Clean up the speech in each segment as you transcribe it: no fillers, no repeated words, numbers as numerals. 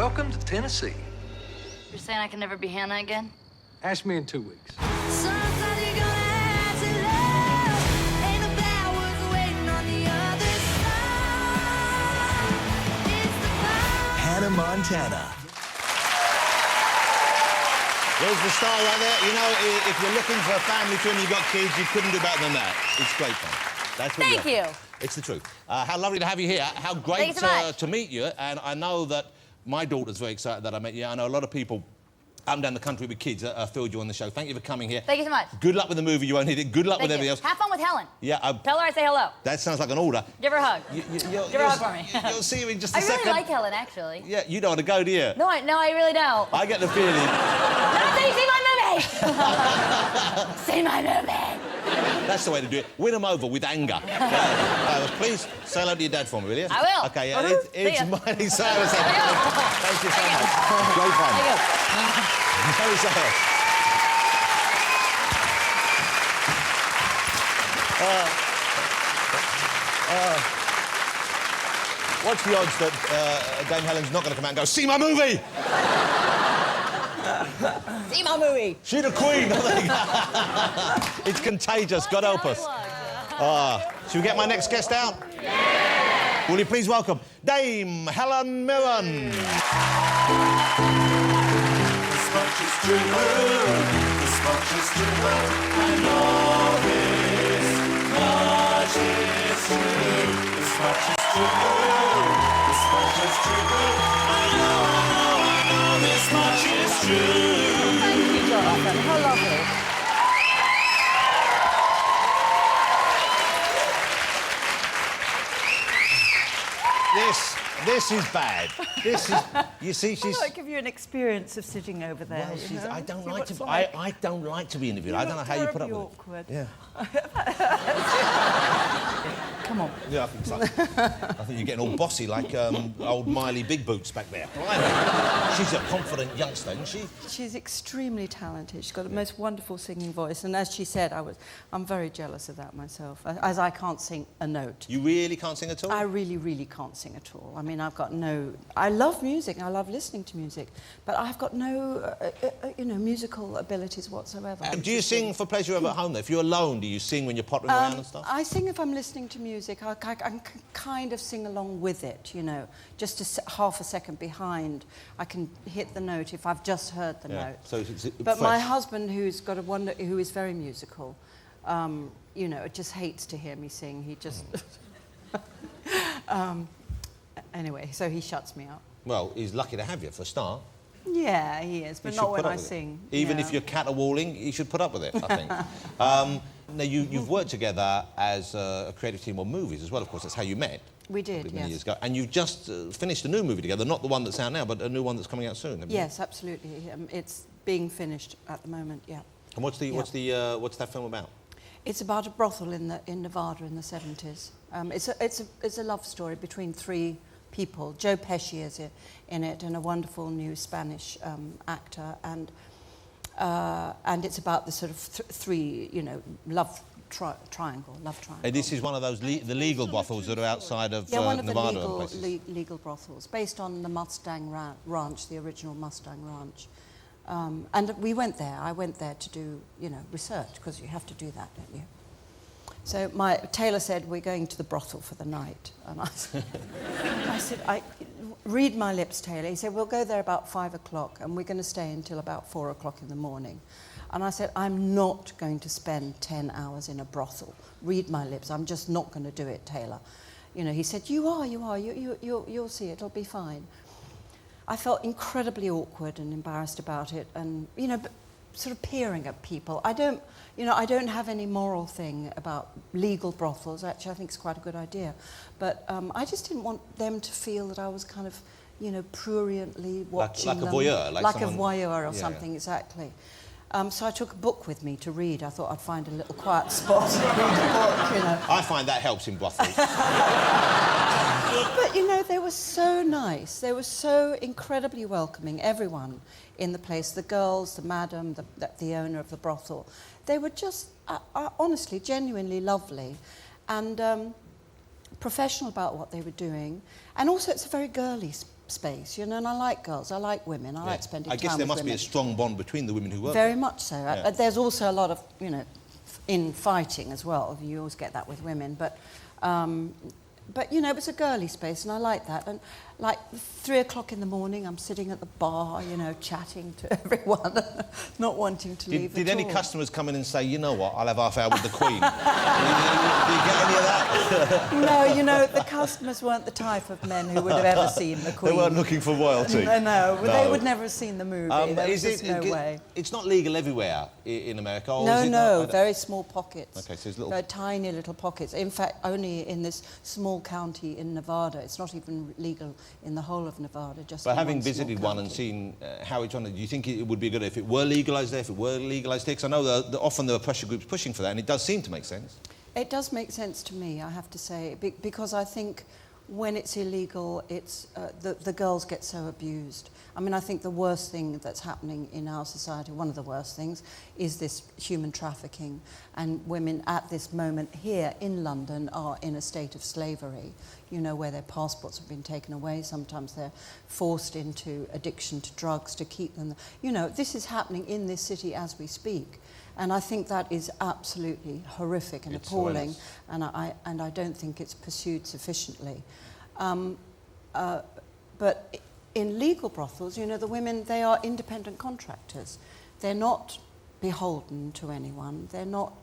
Welcome to Tennessee. You're saying I can never be Hannah again? Ask me in 2 weeks. Hannah Montana. There's the star right there. You know, if you're looking for a family film, you've got kids, you couldn't do better than that. It's great fun. That's what Thank you. It's the truth. How lovely to have you here. How great to meet you. And I know that my daughter's very excited that I met you. I know a lot of people up and down the country with kids filled you on the show. Thank you for coming here. Thank you so much. Good luck with the movie. You won't hit it. Good luck with everything else. Have fun with Helen. Yeah. Tell her I say hello. That sounds like an order. Give her a hug. Give her a hug for me. You'll see her in just a I second. really like Helen, actually. Yeah, you don't want to go, do you? No, I really don't. I get the feeling. Not say see my movie! See my movie! That's the way to do it. Win them over with anger. Please say hello to your dad for me, will you? I will. Okay, yeah, it's Miley Cyrus. Thank you so much. Great fun. Thank you. Miley Cyrus. What's the odds that Dame Helen's not going to come out and go, see my movie? See my movie. She's the queen. It's contagious. God help us. Should we get my next guest out? Yeah. Will you please welcome Dame Helen Mirren. This much is true. This much is true. I know this much is true. This much is true. This much is true. I know this much is true. Thank you, Jonathan. How lovely. This is bad. This is. You see, she's. I'll give you an experience of sitting over there. Well, you know? I don't See like what to. it's like. I don't like to be interviewed. I don't know how you put up with awkward. it. Yeah. Come on. Yeah, I think so. I think you're getting all bossy like old Miley Big Boots back there. Blimey. She's a confident youngster, isn't she? She's extremely talented. She's got the most wonderful singing voice, and as she said, I'm very jealous of that myself, as I can't sing a note. You really can't sing at all? I really, really can't sing at all. I mean, I've got no... I love music, I love listening to music, but I've got no, musical abilities whatsoever. Do you sing for pleasure over at home, though? If you're alone, do you sing when you're pottering around and stuff? I sing if I'm listening to music. I can kind of sing along with it, you know, just half a second behind. I can hit the note if I've just heard the note. So it's but fresh. my husband, who is very musical, just hates to hear me sing. He just... anyway, so he shuts me up. Well, he's lucky to have you, for a start. Yeah, he is, but not when I sing. Even if you're caterwauling, he should put up with it, I think. Now, you've worked together as a creative team on movies as well, of course. That's how you met. We did, many yes. years ago. And you've just finished a new movie together, not the one that's out now, but a new one that's coming out soon, haven't you? Yes, absolutely. It's being finished at the moment, yeah. And what's that film about? It's about a brothel in Nevada in the 70s. It's a love story between three people. Joe Pesci is in it, and a wonderful new Spanish actor, and it's about the sort of three, love triangle. And this is one of those the legal brothels that are outside of one of Nevada the and places. legal brothels, based on the Mustang Ranch, the original Mustang Ranch. And we went there. I went there to do, research, because you have to do that, don't you? So Taylor said, we're going to the brothel for the night. And I said, read my lips, Taylor. He said, we'll go there about 5 o'clock, and we're going to stay until about 4 o'clock in the morning. And I said, I'm not going to spend 10 hours in a brothel. Read my lips. I'm just not going to do it, Taylor. He said, you are. You'll see it. It'll be fine. I felt incredibly awkward and embarrassed about it, and, sort of peering at people. I don't have any moral thing about legal brothels. Actually, I think it's quite a good idea. But I just didn't want them to feel that I was kind of, pruriently watching like them. a voyeur? Like a voyeur or something, exactly. So I took a book with me to read. I thought I'd find a little quiet spot and read a book, I find that helps in brothels. But, they were so nice. They were so incredibly welcoming, everyone in the place, the girls, the madam, the owner of the brothel. They were just, honestly, genuinely lovely and professional about what they were doing. And also, it's a very girly space, you know, and I like girls, I like women, I like spending time with women. I guess there must be a strong bond between the women who work Very there. much so. Yeah. There's also a lot of, you know, infighting as well. You always get that with women, but you know, it was a girly space, and I like that. And like 3 o'clock in the morning, I'm sitting at the bar, you know, chatting to everyone, not wanting to leave. Did at any all. customers come in and say, you know what, I'll have half hour with the Queen? Did you get any of that? No, you know, the customers weren't the type of men who would have ever seen the Queen. They weren't looking for royalty. No, they would never have seen the movie. There was just no way. It's not legal everywhere in America, or No, is it no, not? very small pockets. Okay, so it's little... Very tiny little pockets. In fact, only in this small county in Nevada. It's not even legal in the whole of Nevada, just But in having one small visited one and county. seen how it's run, do you think it would be good if it were legalised there, if it were legalised here? Because I know often there are pressure groups pushing for that, and it does seem to make sense. It does make sense to me, I have to say, because I think when it's illegal, it's the girls get so abused. I mean, I think the worst thing that's happening in our society, one of the worst things, is this human trafficking. And women at this moment here in London are in a state of slavery, you know, where their passports have been taken away. Sometimes they're forced into addiction to drugs to keep them. You know, this is happening in this city as we speak. And I think that is absolutely horrific and appalling, and I don't think it's pursued sufficiently. But in legal brothels, you know, the women, they are independent contractors. They're not beholden to anyone. They're not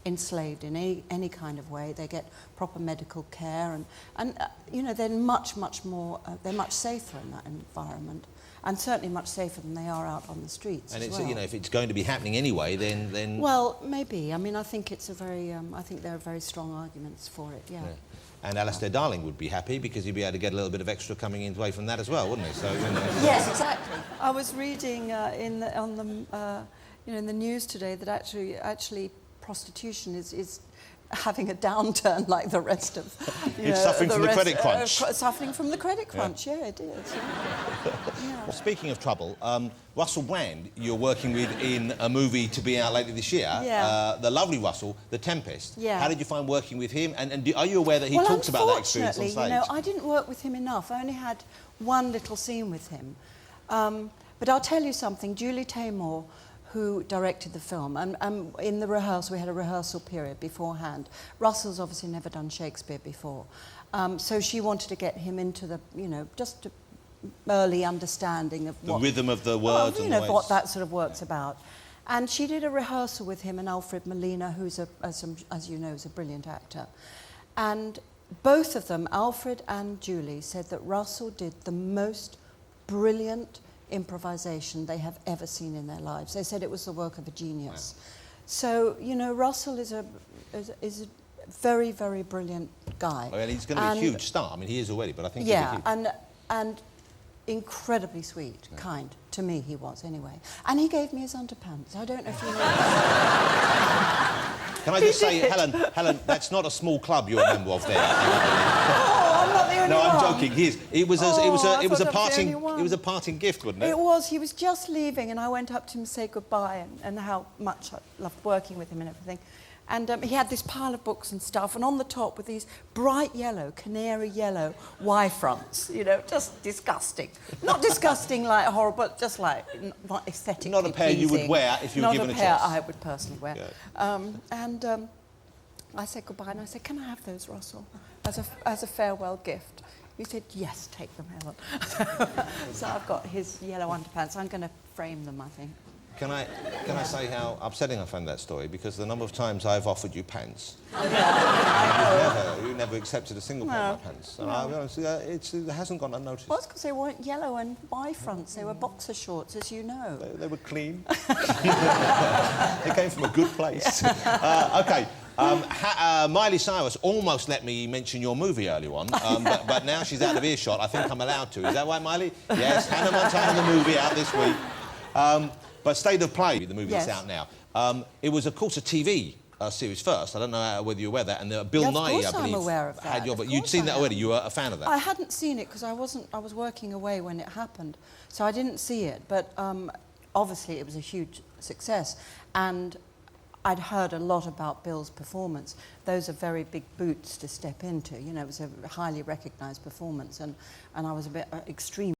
enslaved in any kind of way. They get proper medical care, and you know, they're much more, they're much safer in that environment. And certainly much safer than they are out on the streets. And as it's, well. you know, if it's going to be happening anyway, then... Well, maybe. I mean, I think it's a very, I think there are very strong arguments for it, yeah. And Alistair Darling would be happy because he'd be able to get a little bit of extra coming in away from that as well, wouldn't he? So, you know. Yes, exactly. I was reading in the news today that actually prostitution is having a downturn like the rest of... It's suffering from the credit crunch. Suffering from the credit crunch, yeah it is. Yeah. Well, speaking of trouble, Russell Brand, you're working with in a movie to be out later this year. Yeah. The lovely Russell, The Tempest. Yeah. How did you find working with him? And are you aware that he talks about that experience on stage? Unfortunately, you know, I didn't work with him enough. I only had one little scene with him. But I'll tell you something. Julie Taymor, who directed the film, and in the rehearsal, we had a rehearsal period beforehand. Russell's obviously never done Shakespeare before. So she wanted to get him into the, you know, just early understanding of the rhythm of the words you and know, the what that sort of work's about. And she did a rehearsal with him and Alfred Molina, who's, as you know, is a brilliant actor. And both of them, Alfred and Julie, said that Russell did the most brilliant improvisation they have ever seen in their lives. They said it was the work of a genius. Wow. So, you know, Russell is a very, very brilliant guy. Well, he's going to be a huge star. I mean, he is already, but I think he'll be huge. and incredibly sweet, kind. To me, he was, anyway. And he gave me his underpants. I don't know if you know that. Can I just say, Helen, that's not a small club you're a member of there. I'm not the only No, I'm one. joking. It was a parting gift, wasn't it? It was. He was just leaving, and I went up to him to say goodbye and how much I loved working with him and everything. And he had this pile of books and stuff, and on the top were these bright yellow, canary yellow Y-fronts, you know, just disgusting. Not disgusting like horrible, but just like not aesthetically Not a pair you would wear if you were given a choice. Not a pair I would personally wear. Yeah. I said goodbye, and I said, can I have those, Russell, as a farewell gift? He said, yes, take them, Helen. So I've got his yellow underpants. I'm going to frame them, I think. Can I say how upsetting I found that story? Because the number of times I've offered you pants, you never accepted a single pair of my pants. And I'll be honest, it hasn't gone unnoticed. Well, it's because they weren't yellow and Y-fronts. They were boxer shorts, as you know. They were clean. They came from a good place. OK. Miley Cyrus almost let me mention your movie earlier on, but now she's out of earshot. I think I'm allowed to. Is that right, Miley? Yes, Hannah Montana, the movie, out this week. But State of Play, the movie that's out now, it was, of course, a TV series first. I don't know whether you're aware of that. And Bill Nye, I believe, I'm aware of that. had your... But you'd seen that already. You were a fan of that. I hadn't seen it because I was working away when it happened, so I didn't see it. But obviously, it was a huge success, and I'd heard a lot about Bill's performance. Those are very big boots to step into. You know, it was a highly recognised performance, and I was a bit extreme.